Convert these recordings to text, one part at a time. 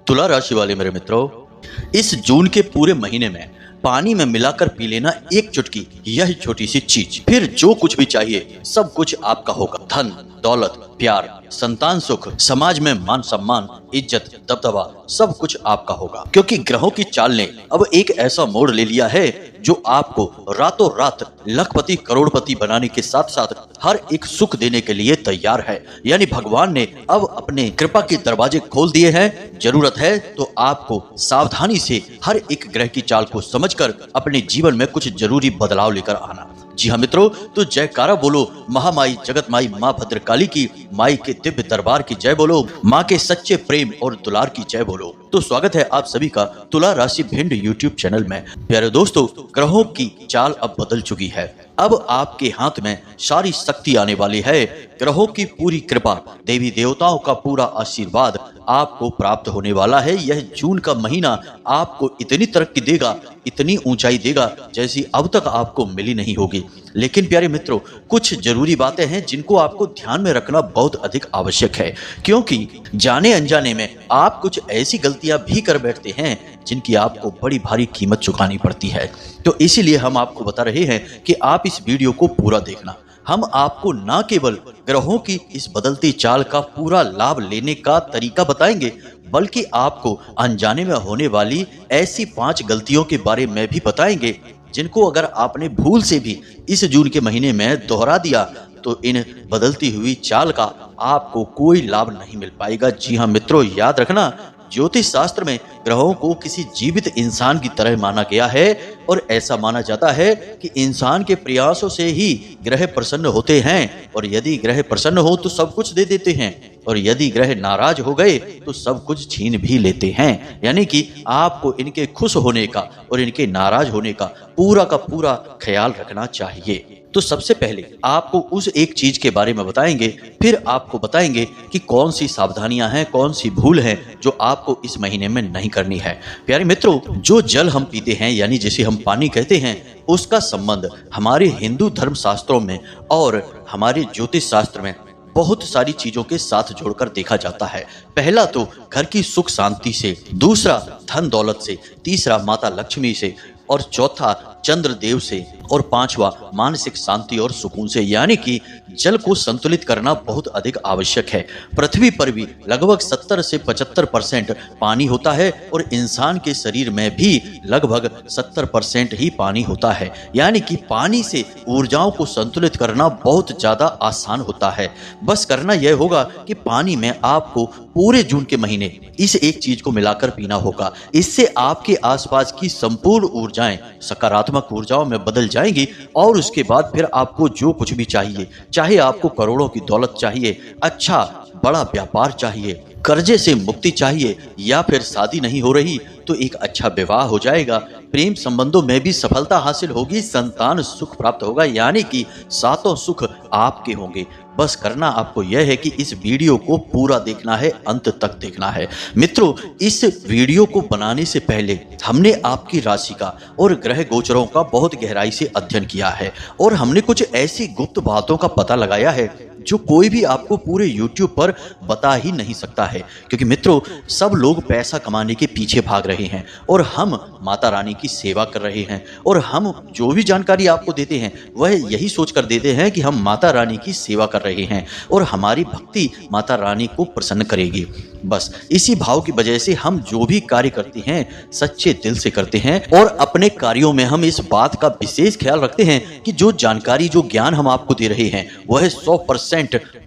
तुला राशि वाले मेरे मित्रों, इस जून के पूरे महीने में पानी में मिलाकर पी लेना एक चुटकी, यह छोटी सी चीज, फिर जो कुछ भी चाहिए सब कुछ आपका होगा। धन, दौलत, प्यार, संतान सुख, समाज में मान सम्मान, इज्जत, दबदबा, सब कुछ आपका होगा। क्योंकि ग्रहों की चाल ने अब एक ऐसा मोड़ ले लिया है जो आपको रातों रात लखपति करोड़पति बनाने के साथ साथ हर एक सुख देने के लिए तैयार है। यानी भगवान ने अब अपने कृपा के दरवाजे खोल दिए हैं। जरूरत है तो आपको सावधानी से हर एक ग्रह की चाल को समझकर अपने जीवन में कुछ जरूरी बदलाव लेकर आना। जी हाँ मित्रों, तो जयकारा बोलो महामाई जगत माई माँ भद्रकाली की, माई के दिव्य दरबार की जय बोलो, माँ के सच्चे प्रेम और दुलार की जय बोलो। तो स्वागत है आप सभी का तुला राशि भिंड यूट्यूब चैनल में। प्यारे दोस्तों, ग्रहों की चाल अब बदल चुकी है। अब आपके हाथ में सारी शक्ति आने वाली है। ग्रहों की पूरी कृपा, देवी देवताओं का पूरा आशीर्वाद आपको प्राप्त होने वाला है। यह जून का महीना आपको इतनी तरक्की देगा, इतनी ऊंचाई देगा जैसी अब तक आपको मिली नहीं होगी। लेकिन प्यारे मित्रों, कुछ जरूरी बातें हैं जिनको आपको ध्यान में रखना बहुत अधिक आवश्यक है, क्योंकि जाने अनजाने में आप कुछ ऐसी गलतियां भी कर बैठते हैं जिनकी आपको बड़ी भारी कीमत चुकानी पड़ती है। तो इसीलिए हम आपको बता रहे हैं कि आप इस वीडियो को पूरा देखना। हम आपको न केवल ग्रहों की इस बदलती चाल का पूरा लाभ लेने का तरीका बताएंगे, बल्कि आपको अनजाने में होने वाली ऐसी 5 गलतियों के बारे में भी बताएंगे जिनको अगर आपने भूल से भी इस जून के महीने में दोहरा दिया तो इन बदलती हुई चाल का आपको कोई लाभ नहीं मिल पाएगा। जी हाँ मित्रों, याद रखना, ज्योतिष शास्त्र में ग्रहों को किसी जीवित इंसान की तरह माना गया है और ऐसा माना जाता है कि इंसान के प्रयासों से ही ग्रह प्रसन्न होते हैं, और यदि ग्रह प्रसन्न हो तो सब कुछ दे देते हैं, और यदि ग्रह नाराज हो गए तो सब कुछ छीन भी लेते हैं। यानी कि आपको इनके खुश होने का और इनके नाराज होने का पूरा ख्याल रखना चाहिए। तो सबसे पहले आपको उस एक चीज के बारे में बताएंगे, फिर आपको बताएंगे कि कौन सी सावधानियां हैं, कौन सी भूल है जो आपको इस महीने में नहीं करनी है। प्यारे मित्रों, जो जल हम पीते हैं यानी जिसे हम पानी कहते हैं, उसका संबंध हमारे हिंदू धर्म शास्त्रों में और हमारे ज्योतिष शास्त्र में बहुत सारी चीजों के साथ जोड़कर देखा जाता है। पहला तो घर की सुख शांति से, दूसरा धन दौलत से, तीसरा माता लक्ष्मी से, और चौथा चंद्रदेव से, और पांचवा मानसिक शांति और सुकून से। यानी कि जल को संतुलित करना बहुत अधिक आवश्यक है। पृथ्वी पर भी लगभग 70 से 75% पानी होता है और इंसान के शरीर में भी लगभग 70% ही पानी होता है। यानी कि पानी से ऊर्जाओं को संतुलित करना बहुत ज्यादा आसान होता है। बस करना यह होगा कि पानी में आपको पूरे जून के महीने इस एक चीज को मिलाकर पीना होगा। इससे आपके आसपास की संपूर्ण ऊर्जाएं सकारात्मक ऊर्जाओं में बदल जाएंगी, और उसके बाद फिर आपको जो कुछ भी चाहिए, चाहे आपको करोड़ों की दौलत चाहिए, अच्छा बड़ा व्यापार चाहिए, कर्जे से मुक्ति चाहिए, या फिर शादी नहीं हो रही तो एक अच्छा विवाह हो जाएगा, प्रेम संबंधों में भी सफलता हासिल होगी, संतान सुख प्राप्त होगा, यानी कि सातों सुख आपके होंगे। बस करना आपको यह है कि इस वीडियो को पूरा देखना है, अंत तक देखना है। मित्रों, इस वीडियो को बनाने से पहले हमने आपकी राशि का और ग्रह गोचरों का बहुत गहराई से अध्ययन किया है, और हमने कुछ ऐसी गुप्त बातों का पता लगाया है जो कोई भी आपको पूरे YouTube पर बता ही नहीं सकता है। क्योंकि मित्रों, सब लोग पैसा कमाने के पीछे भाग रहे हैं और हम माता रानी की सेवा कर रहे हैं, और हम जो भी जानकारी आपको देते हैं वह यही सोच कर देते हैं कि हम माता रानी की सेवा कर रहे हैं और हमारी भक्ति माता रानी को प्रसन्न करेगी। बस इसी भाव की वजह से हम जो भी कार्य करते हैं सच्चे दिल से करते हैं, और अपने कार्यों में हम इस बात का विशेष ख्याल रखते हैं कि जो जानकारी, जो ज्ञान हम आपको दे रहे हैं वह 100%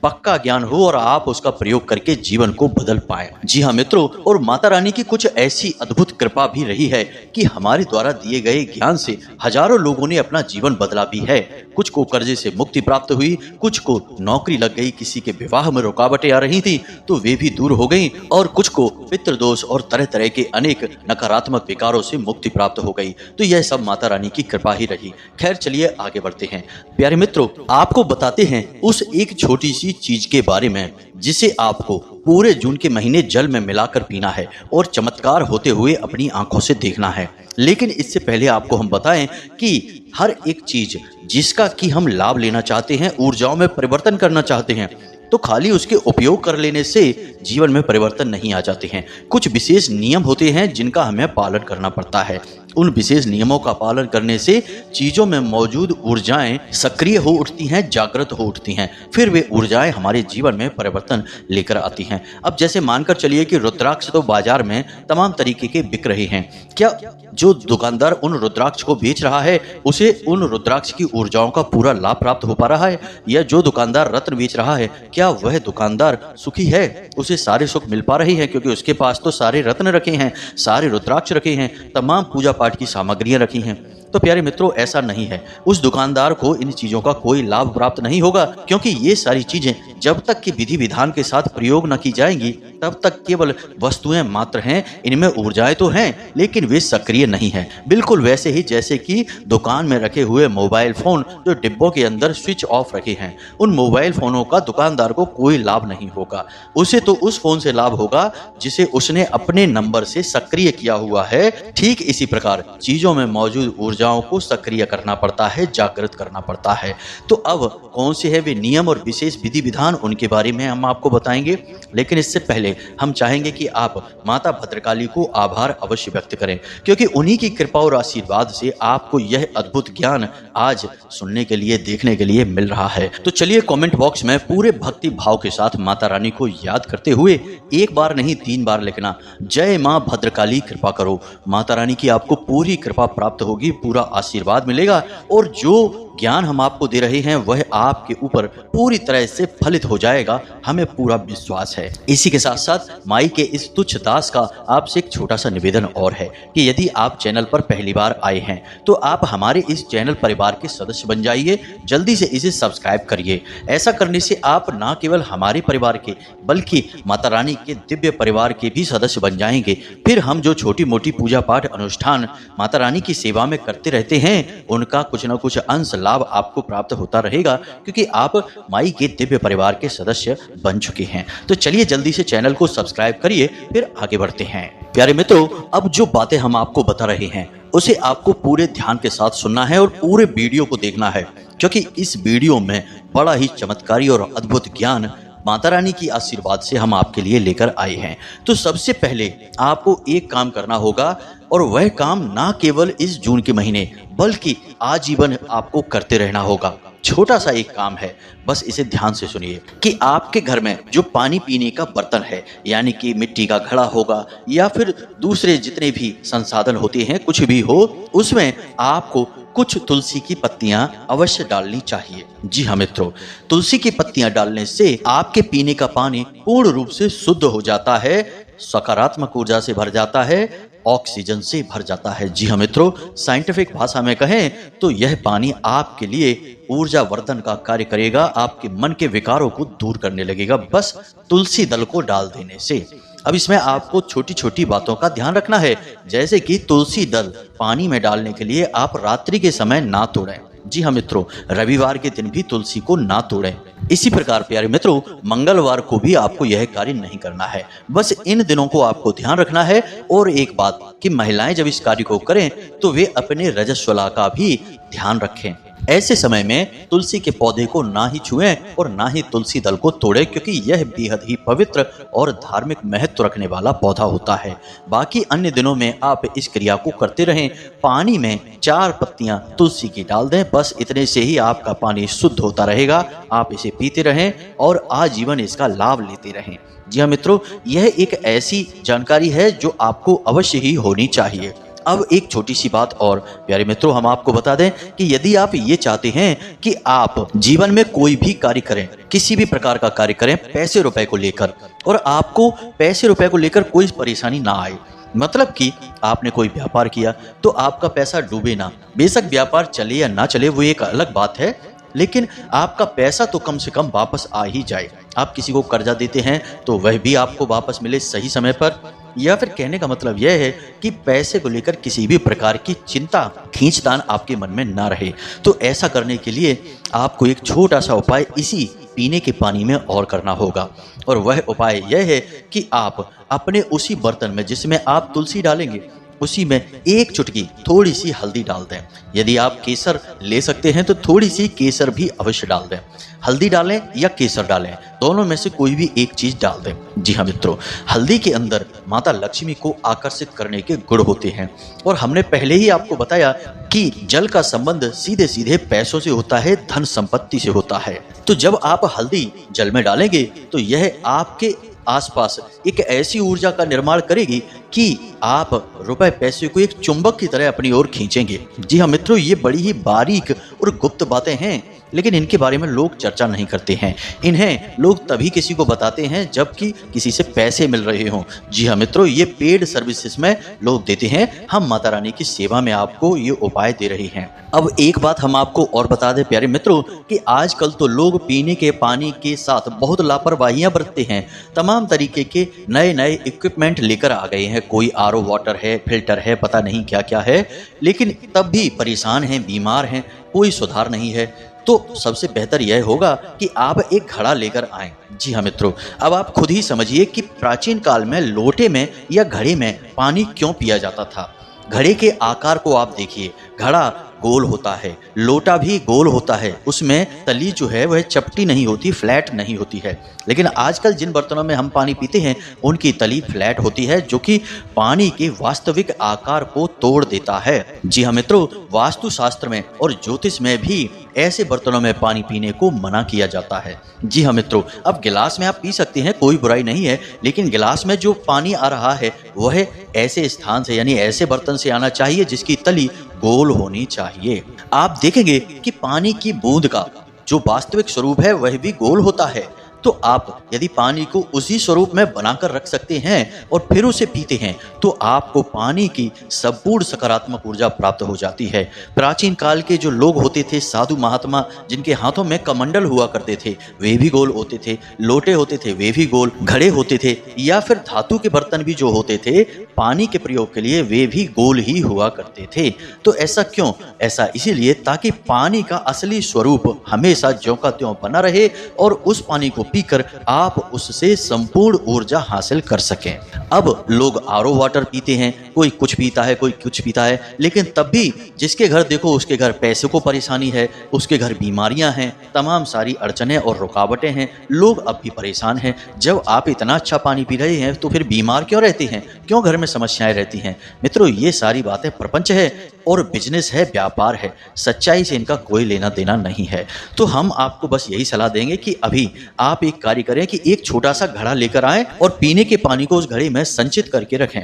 पक्का ज्ञान हो और आप उसका प्रयोग करके जीवन को बदल पाए। जी हाँ मित्रों, और माता रानी की कुछ ऐसी अद्भुत कृपा भी रही है कि हमारे द्वारा दिए गए ज्ञान से हजारों लोगों ने अपना जीवन बदला भी है। कुछ को कर्जे से मुक्ति प्राप्त हुई, कुछ को नौकरी लग गई, किसी के विवाह में रुकावटें आ रही थी तो वे भी दूर हो गई, और कुछ को पितृदोष और तरह तरह के अनेक नकारात्मक विकारों से मुक्ति प्राप्त हो गई। तो यह सब माता रानी की कृपा ही रही। खैर, चलिए आगे बढ़ते हैं। प्यारे मित्रों, आपको बताते हैं उस एक छोटी सी चीज के बारे में जिसे आपको पूरे जून के महीने जल में मिलाकर पीना है और चमत्कार होते हुए अपनी आंखों से देखना है। लेकिन इससे पहले आपको हम बताएं कि हर एक चीज जिसका कि हम लाभ लेना चाहते हैं, ऊर्जाओं में परिवर्तन करना चाहते हैं, तो खाली उसके उपयोग कर लेने से जीवन में परिवर्तन नहीं आ जाते हैं। कुछ विशेष नियम होते हैं जिनका हमें पालन करना पड़ता है। उन विशेष नियमों का पालन करने से चीजों में मौजूद ऊर्जाएं सक्रिय हो उठती हैं, जागृत हो उठती हैं। फिर वे ऊर्जाएं हमारे जीवन में परिवर्तन लेकर आती हैं। अब जैसे मानकर चलिए कि रुद्राक्ष तो बाजार में तमाम तरीके के बिक रहे हैं। क्या जो दुकानदार उन रुद्राक्ष को बेच रहा है उसे उन रुद्राक्ष की ऊर्जाओं का पूरा लाभ प्राप्त हो पा रहा है? या जो दुकानदार रत्न बेच रहा है, क्या वह दुकानदार सुखी है? उसे सारे सुख मिल पा रही है? क्योंकि उसके पास तो सारे रत्न रखे हैं, सारे रुद्राक्ष रखे हैं, तमाम पूजा पाठ की सामग्रियां रखी हैं। तो प्यारे मित्रों, ऐसा नहीं है। उस दुकानदार को इन चीजों का कोई लाभ प्राप्त नहीं होगा, क्योंकि ये सारी चीजें जब तक कि विधि विधान के साथ प्रयोग न की जाएंगी तब तक केवल वस्तुएं मात्र हैं। इनमें ऊर्जाएं तो हैं, लेकिन वे सक्रिय नहीं हैं। बिल्कुल वैसे ही जैसे कि दुकान में रखे हुए मोबाइल फोन जो डिब्बों के अंदर स्विच ऑफ रखे हैं, उन मोबाइल फोनों का दुकानदार को कोई लाभ नहीं होगा। उसे तो उस फोन से लाभ होगा जिसे उसने अपने नंबर से सक्रिय किया हुआ है। ठीक इसी प्रकार चीजों में मौजूद ऊर्जाओं को सक्रिय करना पड़ता है, जागृत करना पड़ता है। तो अब कौन से है वे नियम और विशेष विधि विधान, उनके बारे में हम आपको बताएंगे। लेकिन इससे पहले हम चाहेंगे कि आप माता भद्रकाली को आभार अवश्य व्यक्त करें, क्योंकि उन्हीं की कृपा और आशीर्वाद से आपको यह अद्भुत ज्ञान आज सुनने के लिए, देखने के लिए मिल रहा है। तो चलिए कमेंट बॉक्स में पूरे भक्ति भाव के साथ माता रानी को याद करते हुए एक बार नहीं 3 बार लिखना, जय मां भद्रकाली कृपा करो। माता रानी की आपको पूरी कृपा प्राप्त होगी, पूरा आशीर्वाद मिलेगा और जो ज्ञान हम आपको दे रहे हैं वह आपके ऊपर पूरी तरह से फलित हो जाएगा, हमें पूरा विश्वास है। इसी के साथ साथ माई के इस तुच्छ दास का आपसे एक छोटा सा निवेदन और है कि यदि आप चैनल पर पहली बार आए हैं तो आप हमारे इस चैनल परिवार के सदस्य बन जाइए। जल्दी से इसे सब्सक्राइब करिए। ऐसा करने से आप न केवल हमारे परिवार के बल्कि माता रानी के दिव्य परिवार के भी सदस्य बन जाएंगे। फिर हम जो छोटी मोटी पूजा पाठ अनुष्ठान माता रानी की सेवा में करते रहते हैं, उनका कुछ न कुछ अंश लाभ आपको प्राप्त होता रहेगा, क्योंकि आप माई के दिव्य परिवार के सदस्य बन चुके हैं। तो चलिए जल्दी से चैनल को सब्सक्राइब करिए, फिर आगे बढ़ते हैं। प्यारे मित्रों, अब जो बातें हम आपको बता रहे हैं उसे आपको पूरे ध्यान के साथ सुनना है और पूरे वीडियो को देखना है, क्योंकि इस वीडियो में बड़ा ही चमत्कारी और अद्भुत ज्ञान माता रानी की आशीर्वाद से हम आपके लिए लेकर आए हैं। तो सबसे पहले आपको एक काम करना होगा, और वह काम ना केवल इस जून के महीने बल्कि आजीवन आपको करते रहना होगा। छोटा सा एक काम है, बस इसे ध्यान से सुनिए कि आपके घर में जो पानी पीने का बर्तन है, यानी कि मिट्टी का घड़ा होगा या फिर दूसरे जितने भी संसाधन होते हैं, कुछ भी हो, उसमें आपको कुछ तुलसी की पत्तियां अवश्य डालनी चाहिए। जी हाँ मित्रों, तुलसी की पत्तियां डालने से आपके पीने का पानी पूर्ण रूप से शुद्ध हो जाता है, सकारात्मक ऊर्जा से भर जाता है, ऑक्सीजन से भर जाता है। जी हाँ मित्रों, साइंटिफिक भाषा में कहें तो यह पानी आपके लिए ऊर्जा वर्धन का कार्य करेगा, आपके मन के विकारों को दूर करने लगेगा, बस तुलसी दल को डाल देने से। अब इसमें आपको छोटी छोटी बातों का ध्यान रखना है, जैसे कि तुलसी दल पानी में डालने के लिए आप रात्रि के समय ना तोड़ें। जी हाँ मित्रों, रविवार के दिन भी तुलसी को ना तोड़ें। इसी प्रकार प्यारे मित्रों, मंगलवार को भी आपको यह कार्य नहीं करना है। बस इन दिनों को आपको ध्यान रखना है। और एक बात कि महिलाएं जब इस कार्य को करें तो वे अपने रजस्वला का भी ध्यान रखें। ऐसे समय में तुलसी के पौधे को ना ही छुएं और ना ही तुलसी दल को तोड़ें, क्योंकि यह बेहद ही पवित्र और धार्मिक महत्व रखने वाला पौधा होता है। बाकी अन्य दिनों में आप इस क्रिया को करते रहें। पानी में 4 पत्तियां तुलसी की डाल दें, बस इतने से ही आपका पानी शुद्ध होता रहेगा। आप इसे पीते रहें और आजीवन इसका लाभ लेते रहें। जी हाँ मित्रों, यह एक ऐसी जानकारी है जो आपको अवश्य ही होनी चाहिए। अब एक छोटी सी बात और प्यारे मित्रों, हम आपको बता दें कि यदि आप ये चाहते हैं कि आप जीवन में कोई भी कार्य करें, किसी भी प्रकार का कार्य करें पैसे रुपए को लेकर, और आपको पैसे रुपए को लेकर कोई परेशानी ना आए, मतलब कि आपने कोई व्यापार किया तो आपका पैसा डूबे ना। बेशक व्यापार चले या ना चले वो एक अलग बात है, लेकिन आपका पैसा तो कम से कम वापस आ ही जाए। आप किसी को कर्जा देते हैं तो वह भी आपको वापस मिले सही समय पर, या फिर कहने का मतलब यह है कि पैसे को लेकर किसी भी प्रकार की चिंता, खींचतान आपके मन में ना रहे। तो ऐसा करने के लिए आपको एक छोटा सा उपाय इसी पीने के पानी में और करना होगा, और वह उपाय यह है कि आप अपने उसी बर्तन में जिसमें आप तुलसी डालेंगे उसी में एक चुटकी थोड़ी सी हल्दी डाल दें। यदि आप केसर ले सकते हैं तो थोड़ी सी केसर भी अवश्य डाल दें। हल्दी डालें या केसर डालें, दोनों में से कोई भी एक चीज डाल दें। जी हाँ मित्रों, हल्दी के अंदर माता लक्ष्मी को आकर्षित करने के गुण होते हैं और हमने पहले ही आपको बताया कि जल का संबंध सीधे सीधे पैसों से होता है, धन संपत्ति से होता है। तो जब आप हल्दी जल में डालेंगे तो यह आपके आसपास एक ऐसी ऊर्जा का निर्माण करेगी कि आप रुपए पैसे को एक चुंबक की तरह अपनी ओर खींचेंगे। जी हाँ मित्रों, ये बड़ी ही बारीक और गुप्त बातें हैं, लेकिन इनके बारे में लोग चर्चा नहीं करते हैं। इन्हें लोग तभी किसी को बताते हैं जबकि किसी से पैसे मिल रहे हों। जी हाँ मित्रों, ये पेड सर्विसेज में लोग देते हैं। हम माता रानी की सेवा में आपको ये उपाय दे रहे हैं। अब एक बात हम आपको और बता दें प्यारे मित्रों कि आजकल तो लोग पीने के पानी के साथ बहुत लापरवाहियां बरतते हैं। तमाम तरीके के नए नए इक्विपमेंट लेकर आ गए हैं। कोई आरओ वाटर है, फिल्टर है, पता नहीं क्या क्या है, लेकिन तब भी परेशान हैं, बीमार हैं, कोई सुधार नहीं है। तो सबसे बेहतर यह होगा कि आप एक घड़ा लेकर आएं। जी हाँ मित्रों, अब आप खुद ही समझिए कि प्राचीन काल में लोटे में या घड़े में पानी क्यों पिया जाता था। घड़े के आकार को आप देखिए, घड़ा गोल होता है, लोटा भी गोल होता है, उसमें तली जो है वह चपटी नहीं होती, फ्लैट नहीं होती है। लेकिन आजकल जिन बर्तनों में हम पानी पीते हैं उनकी तली फ्लैट होती है, जो कि पानी के वास्तविक आकार को तोड़ देता है। जी हाँ मित्रों, वास्तुशास्त्र में और ज्योतिष में भी ऐसे बर्तनों में पानी पीने को मना किया जाता है। जी हाँ मित्रों, अब गिलास में आप पी सकते हैं, कोई बुराई नहीं है, लेकिन गिलास में जो पानी आ रहा है वह ऐसे स्थान से यानी ऐसे बर्तन से आना चाहिए जिसकी तली गोल होनी चाहिए। आप देखेंगे कि पानी की बूंद का जो वास्तविक स्वरूप है वह भी गोल होता है। तो आप यदि पानी को उसी स्वरूप में बनाकर रख सकते हैं और फिर उसे पीते हैं तो आपको पानी की संपूर्ण सकारात्मक ऊर्जा प्राप्त हो जाती है। प्राचीन काल के जो लोग होते थे, साधु महात्मा, जिनके हाथों में कमंडल हुआ करते थे, वे भी गोल होते थे, लोटे होते थे वे भी गोल, घड़े होते थे, या फिर धातु के बर्तन भी जो होते थे पानी के प्रयोग के लिए वे भी गोल ही हुआ करते थे। तो ऐसा क्यों? ऐसा इसीलिए ताकि पानी का असली स्वरूप हमेशा ज्यों का त्यों बना रहे और उस पानी को पीकर आप उससे संपूर्ण ऊर्जा हासिल कर सकें। अब लोग आरओ वाटर पीते हैं, कोई कुछ पीता है, कोई कुछ पीता है, लेकिन तब भी जिसके घर देखो उसके घर पैसे को परेशानी है, उसके घर बीमारियां हैं, तमाम सारी अड़चनें और रुकावटें हैं, लोग अब भी परेशान हैं। जब आप इतना अच्छा पानी पी रहे हैं तो फिर बीमार क्यों रहते हैं? क्यों घर में समस्याएं रहती हैं? मित्रों, ये सारी बातें प्रपंच है और बिजनेस है, व्यापार है, सच्चाई से इनका कोई लेना देना नहीं है। तो हम आपको बस यही सलाह देंगे कि अभी आप एक कार्य करें कि एक छोटा सा घड़ा लेकर आएं और पीने के पानी को उस घड़े में संचित करके रखें।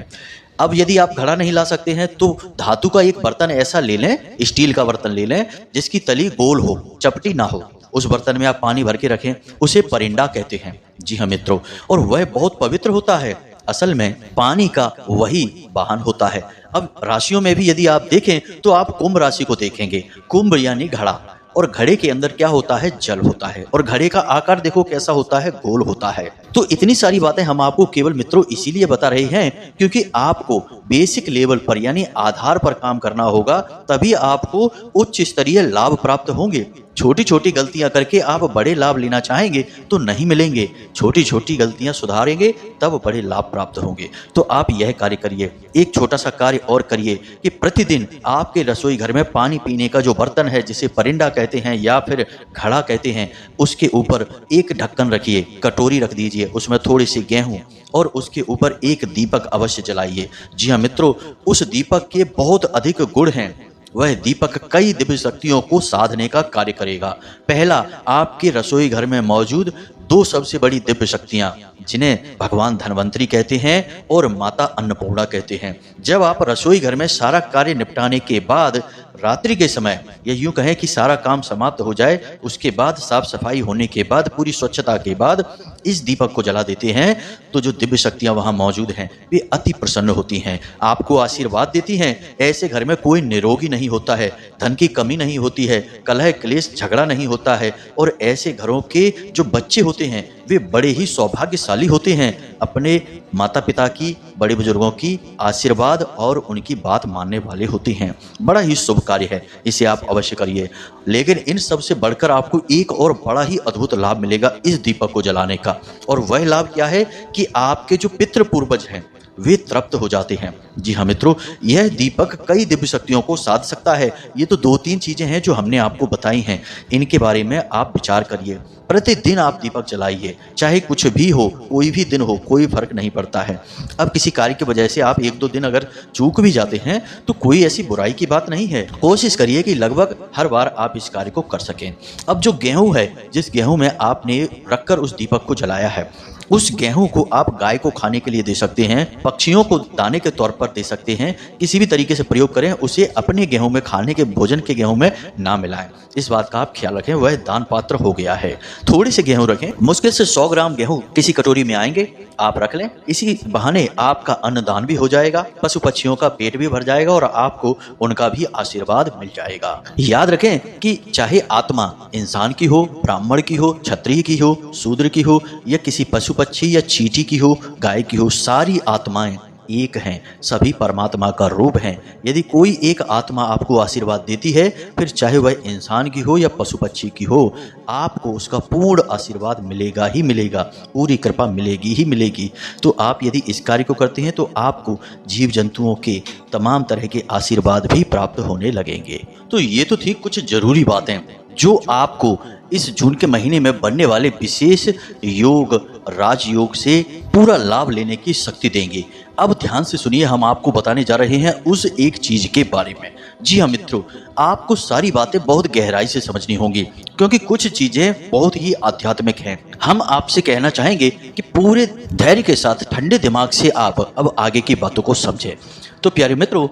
अब यदि आप घड़ा नहीं ला सकते हैं तो धातु का एक बर्तन ऐसा ले लें, स्टील का बर्तन ले लें जिसकी तली गोल हो, चपटी ना हो। उस बर्तन में आप पानी भर के रखें, उसे परिंदा कहते हैं। जी हाँ मित्रों, और वह बहुत पवित्र होता है। असल में पानी का वही वाहन होता है। अब राशियों में भी यदि आप देखें तो आप कुंभ राशि को देखेंगे। कुंभ यानी घड़ा, और घड़े के अंदर क्या होता है? जल होता है, और घड़े का आकार देखो कैसा होता है, गोल होता है। तो इतनी सारी बातें हम आपको केवल मित्रों इसीलिए बता रहे हैं क्योंकि आपको बेसिक लेवल पर यानी आधार पर काम करना होगा, तभी आपको उच्च स्तरीय लाभ प्राप्त होंगे। छोटी छोटी गलतियां करके आप बड़े लाभ लेना चाहेंगे तो नहीं मिलेंगे। छोटी छोटी गलतियां सुधारेंगे तब बड़े लाभ प्राप्त होंगे। तो आप यह कार्य करिए, एक छोटा सा कार्य और करिए कि प्रतिदिन आपके रसोई घर में पानी पीने का जो बर्तन है, जिसे परिंदा कहते हैं या फिर घड़ा कहते हैं, उसके ऊपर एक ढक्कन रखिए, कटोरी रख दीजिए, उसमें थोड़ी सी गेहूं और उसके ऊपर एक दीपक अवश्य जलाइए। जी हाँ मित्रों, उस दीपक के बहुत अधिक गुण हैं। वह दीपक कई दिव्य शक्तियों को साधने का कार्य करेगा। पहला, आपके रसोई घर में मौजूद दो सबसे बड़ी दिव्य शक्तियां, जिन्हें भगवान धन्वंतरी कहते हैं और माता अन्नपूर्णा कहते हैं। जब आप रसोई घर में सारा कार्य निपटाने के बाद रात्रि के समय, या यूं कहें कि सारा काम समाप्त हो जाए, उसके बाद साफ सफाई होने के बाद, पूरी स्वच्छता के बाद इस दीपक को जला देते हैं, तो जो दिव्य शक्तियां वहां मौजूद हैं वे अति प्रसन्न होती हैं, आपको आशीर्वाद देती हैं। ऐसे घर में कोई निरोगी नहीं होता है, धन की कमी नहीं होती है, कलह क्लेश झगड़ा नहीं होता है, और ऐसे घरों के जो बच्चे होते हैं वे बड़े ही सौभाग्यशाली होते हैं। अपने माता पिता की, बड़े बुजुर्गों की आशीर्वाद और उनकी बात मानने वाले होते हैं। बड़ा ही शुभ कार्य है, इसे आप अवश्य करिए। लेकिन इन सब से बढ़कर आपको एक और बड़ा ही अद्भुत लाभ मिलेगा इस दीपक को जलाने का, और वह लाभ क्या है कि आपके जो पितृ पूर्वज हैं वे तृप्त हो जाते हैं। जी हाँ मित्रों, यह दीपक कई दिव्य शक्तियों को साध सकता है। ये तो 2-3 चीजें हैं जो हमने आपको बताई हैं, इनके बारे में आप विचार करिए। प्रतिदिन आप दीपक जलाइए, चाहे कुछ भी हो, कोई भी दिन हो, कोई फर्क नहीं पड़ता है। अब किसी कार्य की वजह से आप 1-2 दिन अगर चूक भी जाते हैं तो कोई ऐसी बुराई की बात नहीं है। कोशिश करिए कि लगभग हर बार आप इस कार्य को कर सकें। अब जो गेहूं है, जिस गेहूं में आपने रखकर उस दीपक को जलाया है, उस गेहूं को आप गाय को खाने के लिए दे सकते हैं, पक्षियों को दाने के तौर पर दे सकते हैं। किसी भी तरीके से प्रयोग करें, उसे अपने गेहूं में खाने के भोजन के गेहूं में ना मिलाएं। इस बात का आप ख्याल रखें, वह दान पात्र हो गया है। थोड़े से गेहूं रखें, मुश्किल से 100 ग्राम गेहूं किसी कटोरी में आएंगे, आप रख लें। इसी बहाने आपका अन्नदान भी हो जाएगा, पशु पक्षियों का पेट भी भर जाएगा और आपको उनका भी आशीर्वाद मिल जाएगा। याद रखें कि चाहे आत्मा इंसान की हो, ब्राह्मण की हो, क्षत्रिय की हो, शूद्र की हो, या किसी पशु पक्षी या चींटी की हो, गाय की हो, सारी आत्माएं एक हैं, सभी परमात्मा का रूप हैं। यदि कोई एक आत्मा आपको आशीर्वाद देती है, फिर चाहे वह इंसान की हो या पशु पक्षी की हो, आपको उसका पूर्ण आशीर्वाद मिलेगा ही मिलेगा, पूरी कृपा मिलेगी ही मिलेगी। तो आप यदि इस कार्य को करते हैं तो आपको जीव जंतुओं के तमाम तरह के आशीर्वाद भी प्राप्त होने लगेंगे। तो ये तो थी कुछ जरूरी बातें जो आपको इस जून के महीने में बनने वाले विशेष योग, राजयोग से पूरा लाभ लेने की शक्ति देंगे। अब ध्यान से सुनिए, हम आपको बताने जा रहे हैं उस एक चीज के बारे में। जी हाँ मित्रों, आपको सारी बातें बहुत गहराई से समझनी होंगी, क्योंकि कुछ चीजें बहुत ही आध्यात्मिक हैं। हम आपसे कहना चाहेंगे कि पूरे धैर्य के साथ, ठंडे दिमाग से आप अब आगे की बातों को समझें। तो प्यारे मित्रों,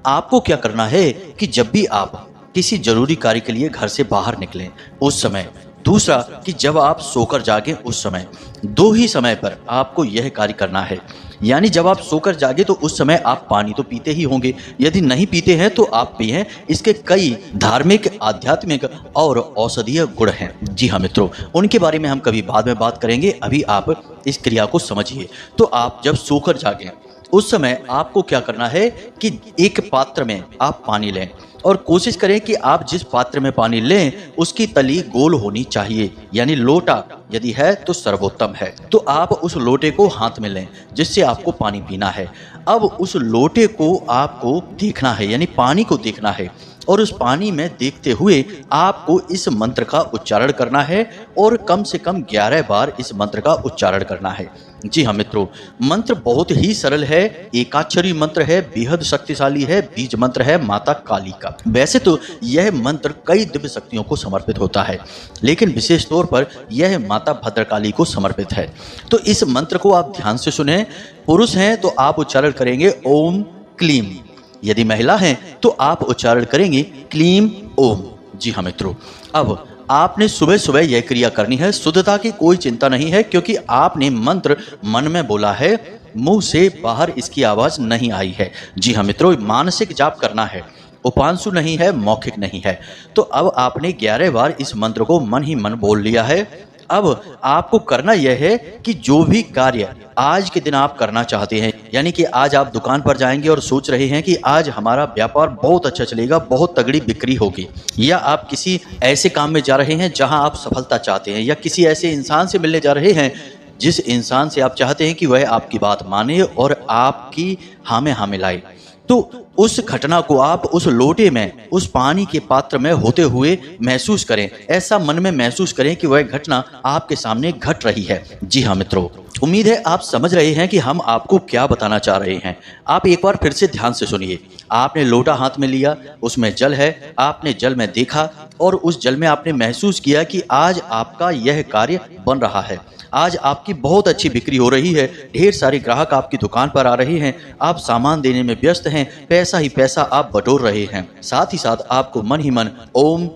आपको क्या करना है कि जब भी आप किसी जरूरी कार्य के लिए घर से बाहर निकलें उस समय, दूसरा कि जब आप सोकर जागें उस समय, दो ही समय पर आपको यह कार्य करना है। यानी जब आप सोकर जागे तो उस समय आप पानी तो पीते ही होंगे, यदि नहीं पीते हैं तो आप पिएं। इसके कई धार्मिक, आध्यात्मिक और औषधीय गुण हैं। जी हाँ मित्रों, उनके बारे में हम कभी बाद में बात करेंगे, अभी आप इस क्रिया को समझिए। तो आप जब सोकर जागें उस समय आपको क्या करना है कि एक पात्र में आप पानी लें और कोशिश करें कि आप जिस पात्र में पानी लें उसकी तली गोल होनी चाहिए, यानी लोटा यदि है तो सर्वोत्तम है। तो आप उस लोटे को हाथ में लें जिससे आपको पानी पीना है। अब उस लोटे को आपको देखना है, यानी पानी को देखना है, और उस पानी में देखते हुए आपको इस मंत्र का उच्चारण करना है और कम से कम 11 बार इस मंत्र का उच्चारण करना है। जी हाँ मित्रों, मंत्र बहुत ही सरल है, एकाक्षरी मंत्र है, बेहद शक्तिशाली है, बीज मंत्र है माता काली का। वैसे तो यह मंत्र कई दिव्य शक्तियों को समर्पित होता है, लेकिन विशेष तौर पर यह माता भद्रकाली को समर्पित है। तो इस मंत्र को आप ध्यान से सुने। पुरुष हैं तो आप उच्चारण करेंगे ओम क्लीम, यदि महिला हैं तो आप उच्चारण करेंगे क्लीम ओम। जी हाँ मित्रों, अब आपने सुबह सुबह यह क्रिया करनी है। शुद्धता की कोई चिंता नहीं है, क्योंकि आपने मंत्र मन में बोला है, मुंह से बाहर इसकी आवाज नहीं आई है। जी हाँ मित्रों, मानसिक जाप करना है, उपांशु नहीं है, मौखिक नहीं है। तो अब आपने 11 बार इस मंत्र को मन ही मन बोल लिया है। अब आपको करना यह है कि जो भी कार्य आज के दिन आप करना चाहते हैं, यानी कि आज आप दुकान पर जाएंगे और सोच रहे हैं कि आज हमारा व्यापार बहुत अच्छा चलेगा, बहुत तगड़ी बिक्री होगी, या आप किसी ऐसे काम में जा रहे हैं जहां आप सफलता चाहते हैं, या किसी ऐसे इंसान से मिलने जा रहे हैं जिस इंसान से आप चाहते हैं कि वह आपकी बात माने और आपकी हाँ में हाँ मिलाए, तो उस घटना को आप उस लोटे में, उस पानी के पात्र में होते हुए महसूस करें। ऐसा मन में महसूस करें कि वह घटना आपके सामने घट रही है। जी हाँ मित्रों, उम्मीद है आप समझ रहे हैं कि हम आपको क्या बताना चाह रहे हैं। आप एक बार फिर से ध्यान से सुनिए। आपने लोटा हाथ में लिया, उसमें जल है, आपने जल में देखा और उस जल में आपने महसूस किया कि आज आपका यह कार्य बन रहा है, आज आपकी बहुत अच्छी बिक्री हो रही है, ढेर सारे ग्राहक आपकी दुकान पर आ रहे हैं, आप सामान देने में व्यस्त हैं, पैसा ही पैसा आप बटोर रहे हैं। साथ ही साथ आपको मन ही मन ओम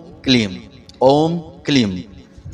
क्लीम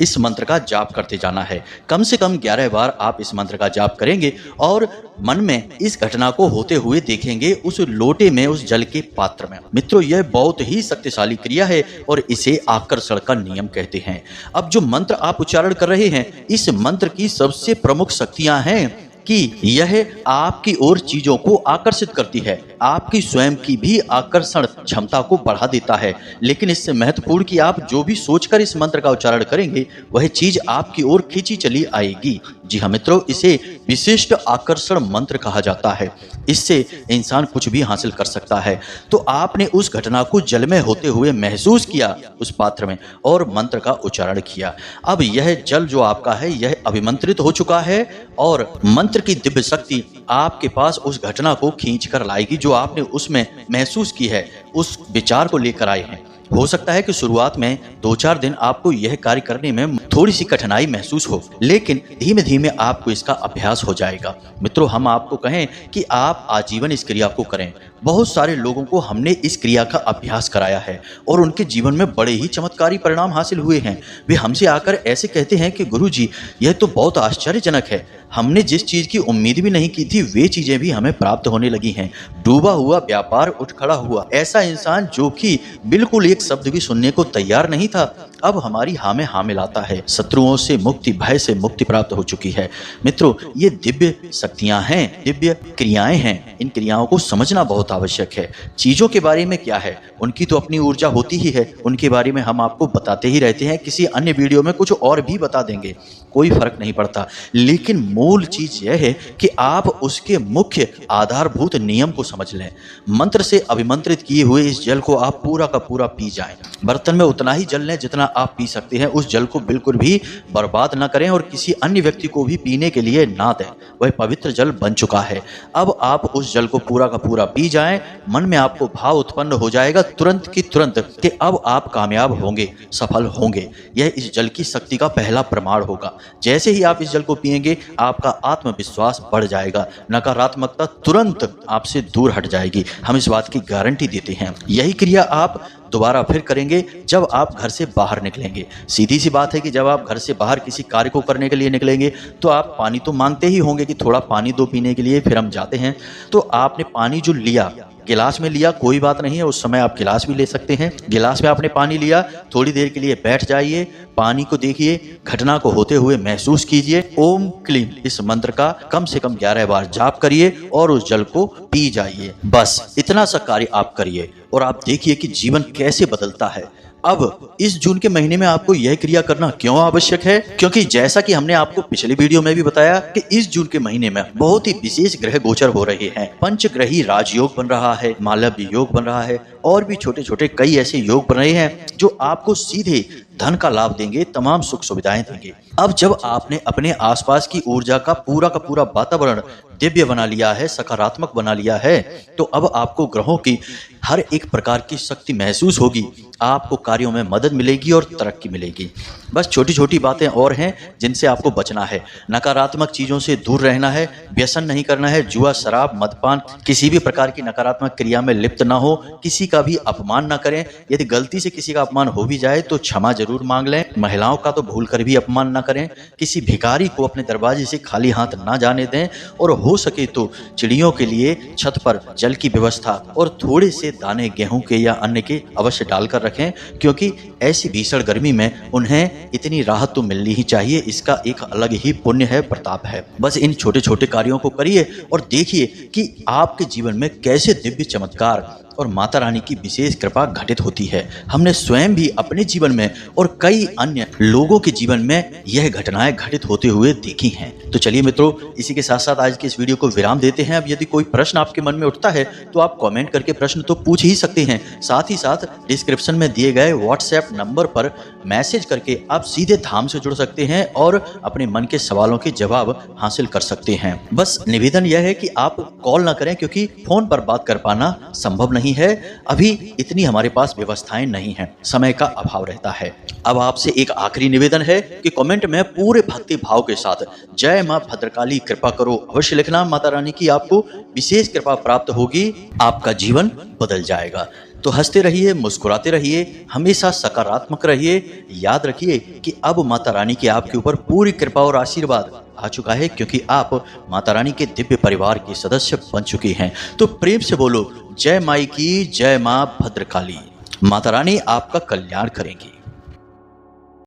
इस मंत्र का जाप करते जाना है। कम से कम 11 बार आप इस मंत्र का जाप करेंगे और मन में इस घटना को होते हुए देखेंगे उस लोटे में, उस जल के पात्र में। मित्रों, यह बहुत ही शक्तिशाली क्रिया है और इसे आकर्षण का नियम कहते हैं। अब जो मंत्र आप उच्चारण कर रहे हैं, इस मंत्र की सबसे प्रमुख शक्तियां हैं कि यह आपकी ओर चीजों को आकर्षित करती है। आपकी स्वयं की भी आकर्षण क्षमता को बढ़ा देता है। लेकिन इससे महत्वपूर्ण कि आप जो भी सोचकर इस मंत्र का उच्चारण करेंगे वह चीज आपकी ओर खींची चली आएगी। जी हाँ मित्रों, इसे विशिष्ट आकर्षण मंत्र कहा जाता है। इससे इंसान कुछ भी हासिल कर सकता है। तो आपने उस घटना को जल में होते हुए महसूस किया उस पात्र में और मंत्र का उच्चारण किया। अब यह जल जो आपका है यह अभिमंत्रित हो चुका है और मंत्र की दिव्य शक्ति आपके पास उस घटना को खींच कर लाएगी जो आपने उसमें महसूस की है, उस विचार को लेकर आए हैं। हो सकता है कि शुरुआत में 2-4 दिन आपको यह कार्य करने में थोड़ी सी कठिनाई महसूस हो, लेकिन धीमे धीमे आपको इसका अभ्यास हो जाएगा। मित्रों, हम आपको कहें कि आप आजीवन इस क्रिया को करें। बहुत सारे लोगों को हमने इस क्रिया का अभ्यास कराया है और उनके जीवन में बड़े ही चमत्कारी परिणाम हासिल हुए हैं। वे हमसे आकर ऐसे कहते हैं कि गुरुजी, यह तो बहुत आश्चर्यजनक है। हमने जिस चीज की उम्मीद भी नहीं की थी वे चीजें भी हमें प्राप्त होने लगी हैं। डूबा हुआ व्यापार उठ खड़ा हुआ। ऐसा इंसान जो कि बिल्कुल एक शब्द भी सुनने को तैयार नहीं था, अब हमारी हाँ में हाँ मिलाता है। शत्रुओं से मुक्ति, भय से मुक्ति प्राप्त हो चुकी है। मित्रों, ये दिव्य शक्तियां हैं, दिव्य क्रियाएं हैं। इन क्रियाओं को समझना बहुत आवश्यक है। चीजों के बारे में क्या है, उनकी तो अपनी ऊर्जा होती ही है, उनके बारे में हम आपको बताते ही रहते हैं। किसी अन्य वीडियो में कुछ और भी बता देंगे, कोई फर्क नहीं पड़ता। लेकिन मूल चीज यह है कि आप उसके मुख्य आधारभूत नियम को समझ लें। मंत्र से अभिमंत्रित किए हुए इस जल को आप पूरा का पूरा पी जाएं। बर्तन में उतना ही जल लें जितना आप पी सकते हैं। उस जल को बिल्कुल भी बर्बाद ना करें और किसी अन्य व्यक्ति को भी पीने के लिए ना दें। वह पवित्र जल बन चुका है। अब आप उस जल को पूरा का पूरा पी जाएं। मन में आपको भाव उत्पन्न हो जाएगा तुरंत की तुरंत कि अब आप कामयाब होंगे, सफल होंगे। यह इस जल की शक्ति का पहला प्रमाण होगा। जैसे ही आप इस जल को पिएंगे आपका आत्मविश्वास बढ़ जाएगा, नकारात्मकता तुरंत आपसे दूर हट जाएगी। हम इस बात की गारंटी देते हैं। यही क्रिया आप दोबारा फिर करेंगे जब आप घर से बाहर निकलेंगे। सीधी सी बात है कि जब आप घर से बाहर किसी कार्य को करने के लिए निकलेंगे तो आप पानी तो मांगते ही होंगे कि थोड़ा पानी दो पीने के लिए। फिर हम जाते हैं तो आपने पानी जो लिया, गिलास में लिया, कोई बात नहीं है, उस समय आप गिलास भी ले सकते हैं। गिलास में आपने पानी लिया, थोड़ी देर के लिए बैठ जाइए, पानी को देखिए, घटना को होते हुए महसूस कीजिए। ओम क्लीम इस मंत्र का कम से कम 11 बार जाप करिए और उस जल को पी जाइए। बस इतना सा कार्य आप करिए और आप देखिए कि जीवन कैसे बदलता है। अब इस जून के महीने में आपको यह क्रिया करना क्यों आवश्यक है? क्योंकि जैसा कि हमने आपको पिछले वीडियो में भी बताया कि इस जून के महीने में बहुत ही विशेष ग्रह गोचर हो रहे हैं। पंचग्रही राजयोग बन रहा है, मालव्य योग बन रहा है और भी छोटे छोटे कई ऐसे योग बन रहे हैं जो आपको सीधे धन का लाभ देंगे, तमाम सुख सुविधाएं देंगे। अब जब आपने अपने आसपास की ऊर्जा का पूरा वातावरण दिव्य बना लिया है, सकारात्मक बना लिया है, तो अब आपको ग्रहों की हर एक प्रकार की शक्ति महसूस होगी। आपको कार्यों में मदद मिलेगी और तरक्की मिलेगी। बस छोटी छोटी बातें और हैं जिनसे आपको बचना है। नकारात्मक चीजों से दूर रहना है, व्यसन नहीं करना है, जुआ, शराब, मदपान, किसी भी प्रकार की नकारात्मक क्रिया में लिप्त ना हो, किसी का भी अपमान ना करें। यदि गलती से किसी का अपमान हो भी जाए तो क्षमा जरूर मांग लें। महिलाओं का तो भूल कर भी अपमान ना करें। किसी भिखारी को अपने दरवाजे से खाली हाथ ना जाने दें और हो सके तो चिड़ियों के लिए छत पर जल की व्यवस्था और थोड़े से दाने गेहूं के या अन्य के अवश्य डालकर रखें, क्योंकि ऐसी भीषण गर्मी में उन्हें इतनी राहत तो मिलनी ही चाहिए। इसका एक अलग ही पुण्य है, प्रताप है। बस इन छोटे छोटे कार्यों को करिए और देखिए कि आपके जीवन में कैसे दिव्य चमत्कार और माता रानी की विशेष कृपा घटित होती है। हमने स्वयं भी अपने जीवन में और कई अन्य लोगों के जीवन में यह घटनाएं घटित होते हुए देखी हैं। तो चलिए मित्रों, इसी के साथ साथ आज के इस वीडियो को विराम देते हैं। अब यदि कोई प्रश्न आपके मन में उठता है तो आप कमेंट करके प्रश्न तो पूछ ही सकते हैं। साथ ही साथ डिस्क्रिप्शन में दिए गए व्हाट्सएप नंबर पर मैसेज करके आप सीधे धाम से जुड़ सकते हैं और अपने मन के सवालों के जवाब हासिल कर सकते हैं। बस निवेदन यह है कि आप कॉल ना करें, क्योंकि फोन पर बात कर पाना संभव नहीं है। अभी इतनी हमारे पास व्यवस्थाएं नहीं हैं, समय का अभाव रहता है। अब आपसे एक आखिरी निवेदन है कि कमेंट में पूरे भक्ति भाव के साथ जय मां भद्रकाली कृपा करो अवश्य लिखना। माता रानी की आपको विशेष कृपा प्राप्त होगी, आपका जीवन बदल जाएगा। तो हंसते रहिए, मुस्कुराते रहिए, हमेशा सकारात्मक रहिए। याद रखिए कि अब माता रानी की आपके ऊपर पूरी कृपा और आशीर्वाद आ चुका है, क्योंकि आप माता रानी के दिव्य परिवार के सदस्य बन चुके हैं। तो प्रेम से बोलो जय माई की, जय मां भद्रकाली। माता रानी आपका कल्याण करेंगी।